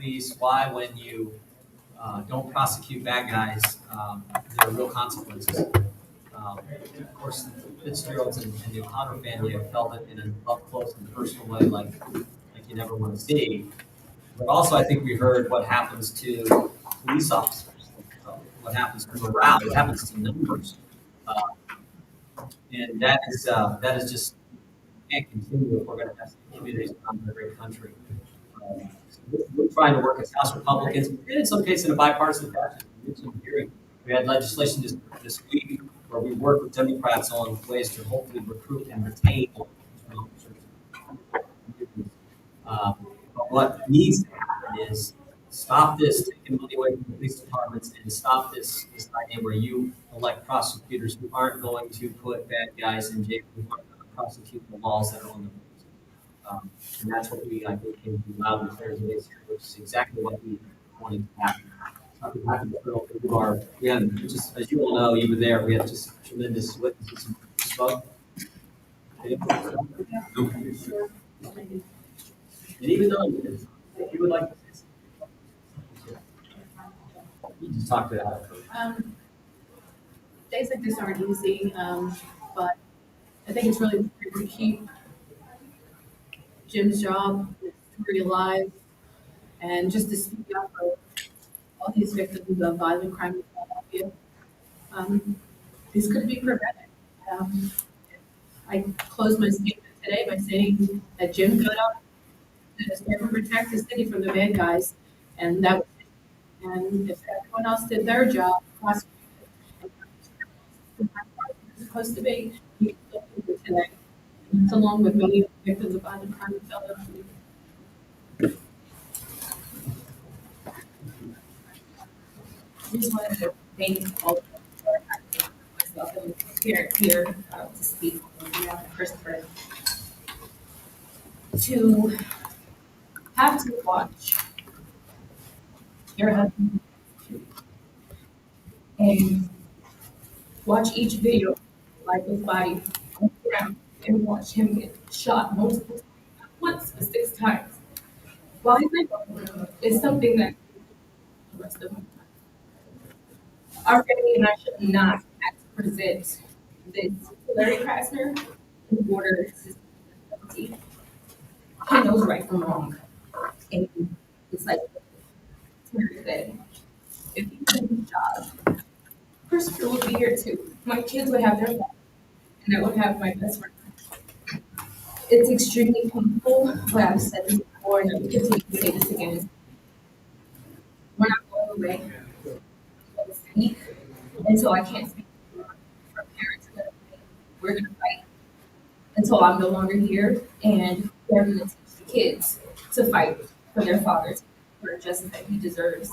police, why when you don't prosecute bad guys, there are real consequences. Of course, the Fitzgeralds and the O'Connor family have felt it in an up close and personal way, like you never want to see. But also, I think we heard what happens to police officers, what happens to morale, what happens to numbers, uh, and that is just can't continue if we're going to have communities around the great country. We're trying to work as House Republicans, and in some cases in a bipartisan fashion. We had legislation this week where we worked with Democrats on ways to hopefully recruit and retain officers. But what needs to happen is stop this taking money away from the police departments and stop this idea where you elect prosecutors who aren't going to put bad guys in jail, who aren't going to prosecute the laws that are on the books. And that's what I think, can be loud and clear today, which is exactly what we wanted to happen. Something happened we had just, as you all know, you were there, we had just tremendous witnesses who spoke. And even though you would like to say something, you just talked it out. Days like this aren't easy, but I think it's really important to keep Jim's job, his story alive, and just to speak up for all these victims of violent crime in Philadelphia. Um, this could be prevented. Um, I closed my statement today by saying that Jim got up to serve and protect the city from the bad guys, and that was it. And if everyone else did their job, prosecutors and supposed to be, he can still do it today. And it's along with many victims of violent crime in Philadelphia. I just wanted to thank all of them for having myself and here to speak on behalf of Christopher. To have to watch your husband and watch each video like his body on the ground and watch him get shot multiple times, not once but 6 times. While he's in hospital is something that the rest of my life. Our family and I should not have to present this to Larry Krasner in order to see. He knows right from wrong. And it's like Terry said, if he did his job, Christopher would be here too. My kids would have their life, and I would have my best friend. It's extremely painful, but I've said this before, and I will continue to say this again. We're not going away. I'm gonna speak until I can't speak anymore. Our parents are gonna fight. We're gonna fight until I'm no longer here, and we're gonna teach the kids to fight for their fathers, for justice that he deserves.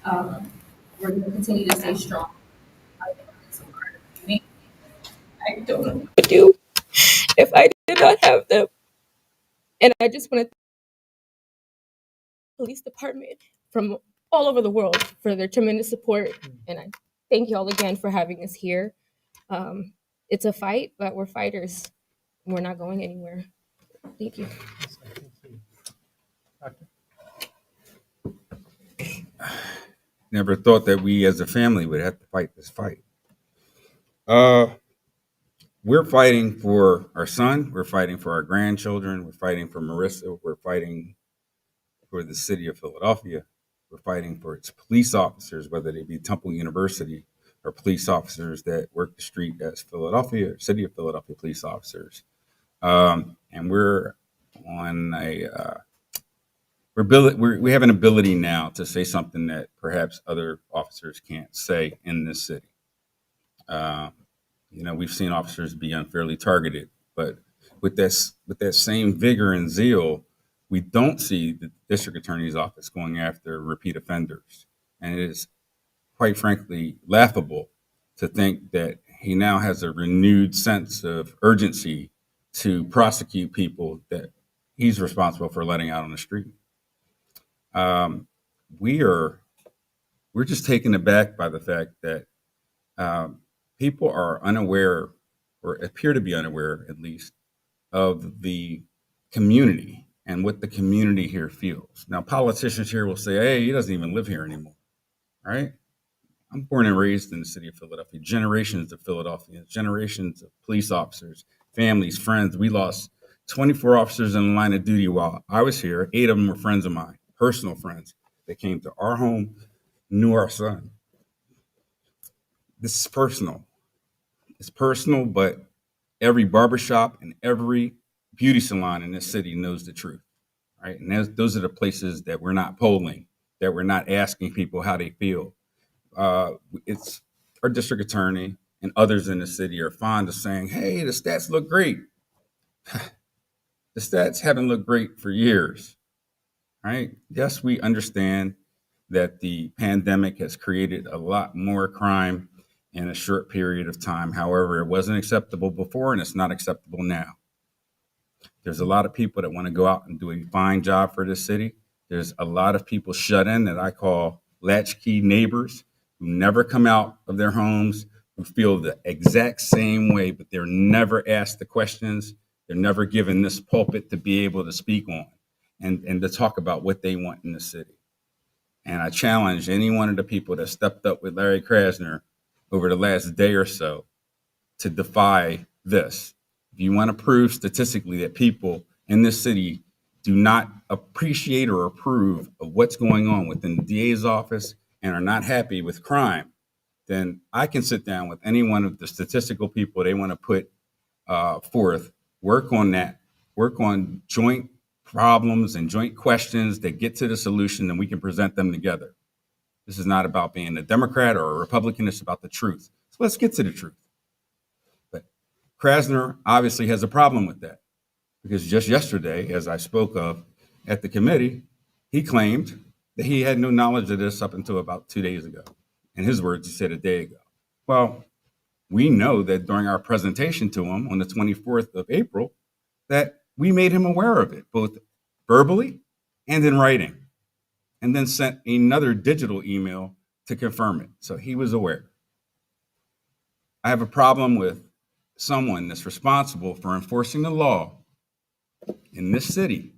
Um, we're gonna continue to stay strong. I think it's a part of me. I don't know what to do if I did not have them. And I just want to thank the police department from all over the world for their tremendous support. And I thank you all again for having us here. Um, it's a fight, but we're fighters. We're not going anywhere. Thank you. Never thought that we as a family would have to fight this fight. Uh, we're fighting for our son. We're fighting for our grandchildren. We're fighting for Marissa. We're fighting for the city of Philadelphia. We're fighting for its police officers, whether they be Temple University or police officers that work the street as Philadelphia, or city of Philadelphia police officers. And we're on we have an ability now to say something that perhaps other officers can't say in this city. Uh, we've seen officers be unfairly targeted, but with that same vigor and zeal, we don't see the district attorney's office going after repeat offenders, and it is quite frankly laughable to think that he now has a renewed sense of urgency to prosecute people that he's responsible for letting out on the street. Um, we are we're just taken aback by the fact that um, people are unaware, or appear to be unaware at least, of the community and what the community here feels. Now, politicians here will say, hey, he doesn't even live here anymore, right? I'm born and raised in the city of Philadelphia, generations of Philadelphians, generations of police officers, families, friends. We lost 24 officers in the line of duty while I was here. 8 of them were friends of mine, personal friends. They came to our home, knew our son. This is personal. It's personal, but every barbershop and every beauty salon in this city knows the truth, right? And those are the places that we're not polling, that we're not asking people how they feel. It's our district attorney and others in the city are fond of saying, hey, the stats look great. The stats haven't looked great for years, right? Yes, we understand that the pandemic has created a lot more crime in a short period of time. However, it wasn't acceptable before and it's not acceptable now. There's a lot of people that want to go out and do a fine job for this city. There's a lot of people shut in that I call latchkey neighbors who never come out of their homes, who feel the exact same way, but they're never asked the questions. They're never given this pulpit to be able to speak on and to talk about what they want in the city. And I challenge any one of the people that stepped up with Larry Krasner over the last day or so to defy this. If you want to prove statistically that people in this city do not appreciate or approve of what's going on within the DA's office and are not happy with crime, then I can sit down with any one of the statistical people they want to put forth, work on that, work on joint problems and joint questions that get to the solution, and we can present them together. This is not about being a Democrat or a Republican, it's about the truth. So let's get to the truth. But Krasner obviously has a problem with that because just yesterday, as I spoke of at the committee, he claimed that he had no knowledge of this up until about 2 days ago. In his words, he said a day ago. Well, we know that during our presentation to him on the 24th of April, that we made him aware of it, both verbally and in writing, and then sent another digital email to confirm it. So he was aware. I have a problem with someone that's responsible for enforcing the law in this city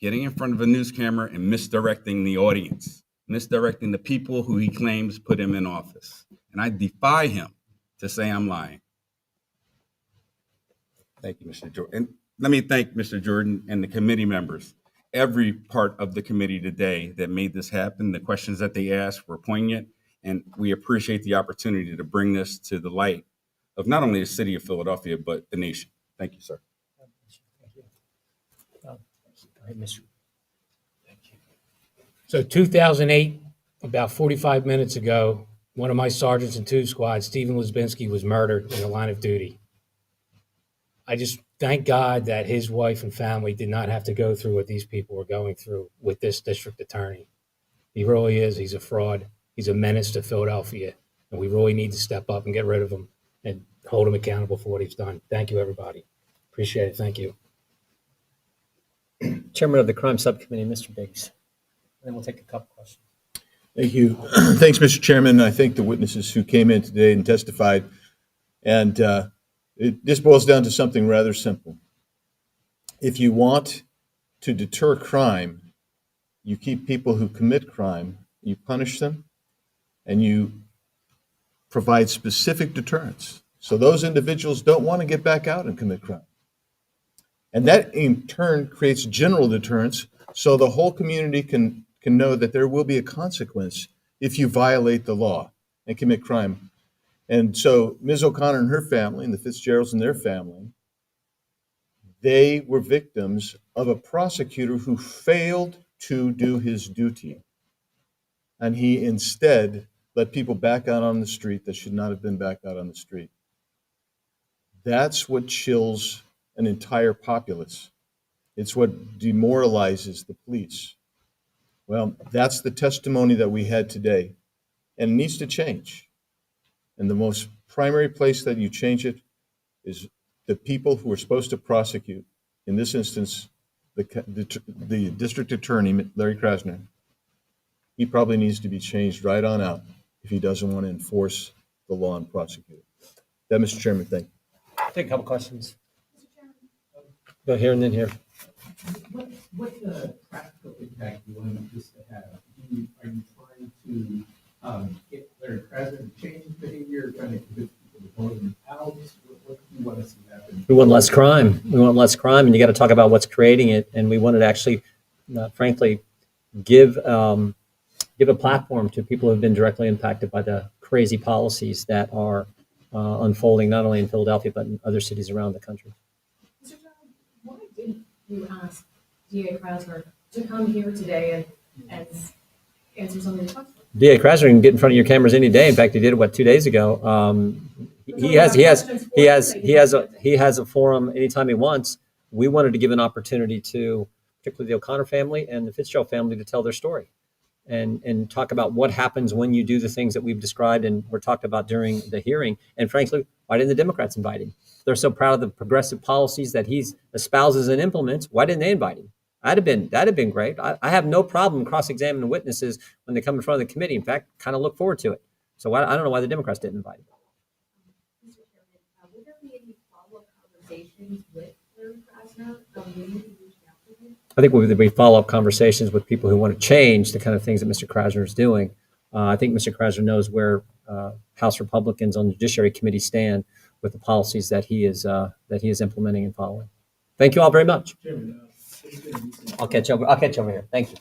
getting in front of a news camera and misdirecting the audience, misdirecting the people who he claims put him in office. And I defy him to say I'm lying. Thank you, Mr. Jordan. And let me thank Mr. Jordan and the committee members, every part of the committee today that made this happen. The questions that they asked were poignant, and we appreciate the opportunity to bring this to the light of not only the city of Philadelphia, but the nation. Thank you, sir. So 2008, about 45 minutes ago, one of my sergeants in 2 squad, Stephen Lisbinski, was murdered in the line of duty. I just thank God that his wife and family did not have to go through what these people were going through with this district attorney. He really is. He's a fraud. He's a menace to Philadelphia. And we really need to step up and get rid of him and hold him accountable for what he's done. Thank you, everybody. Appreciate it. Thank you. Chairman of the Crime Subcommittee, Mr. Biggs. Then we'll take a couple questions. Thank you. Thanks, Mr. Chairman. I thank the witnesses who came in today and testified. And this boils down to something rather simple. If you want to deter crime, you keep people who commit crime, you punish them, and you provide specific deterrence. So those individuals don't want to get back out and commit crime. And that in turn creates general deterrence, so the whole community can know that there will be a consequence if you violate the law and commit crime. And so Ms. O'Connor and her family, and the Fitzgeralds and their family, they were victims of a prosecutor who failed to do his duty. And he instead let people back out on the street that should not have been back out on the street. That's what chills an entire populace. It's what demoralizes the police. Well, that's the testimony that we had today, and it needs to change. And the most primary place that you change it is the people who are supposed to prosecute, in this instance, the district attorney, Larry Krasner. He probably needs to be changed right on out if he doesn't want to enforce the law and prosecute it. That, Mr. Chairman, thank you. Take a couple questions. Go here and then here. What practical impact do you want this to have? Are you trying to get Larry Krasner to change his behavior, trying to convince people to vote him out? What do you want to see happen? We want less crime. We want less crime, and you got to talk about what's creating it. And we wanted to actually, frankly, give a platform to people who have been directly impacted by the crazy policies that are unfolding not only in Philadelphia but in other cities around the country. Mr. Chairman, why didn't you ask DA Krasner to come here today and answer some of the questions? DA Krasner can get in front of your cameras any day. In fact, he did it 2 days ago. He has a forum anytime he wants. We wanted to give an opportunity to particularly the O'Connor family and the Fitzgerald family to tell their story and talk about what happens when you do the things that we've described and were talked about during the hearing. And frankly, why didn't the Democrats invite him? They're so proud of the progressive policies that he espouses and implements. Why didn't they invite him? That'd have been great. I have no problem cross-examining witnesses when they come in front of the committee. In fact, kind of look forward to it. So I don't know why the Democrats didn't invite him. Mr. Chairman, would there be any follow-up conversations with Larry Krasner? Will you be reaching out to him? I think we follow up conversations with people who want to change the kind of things that Mr. Krasner is doing. I think Mr. Krasner knows where House Republicans on the Judiciary Committee stand with the policies that he is implementing and following. Thank you all very much. Chairman, I'll catch you over here. Thank you.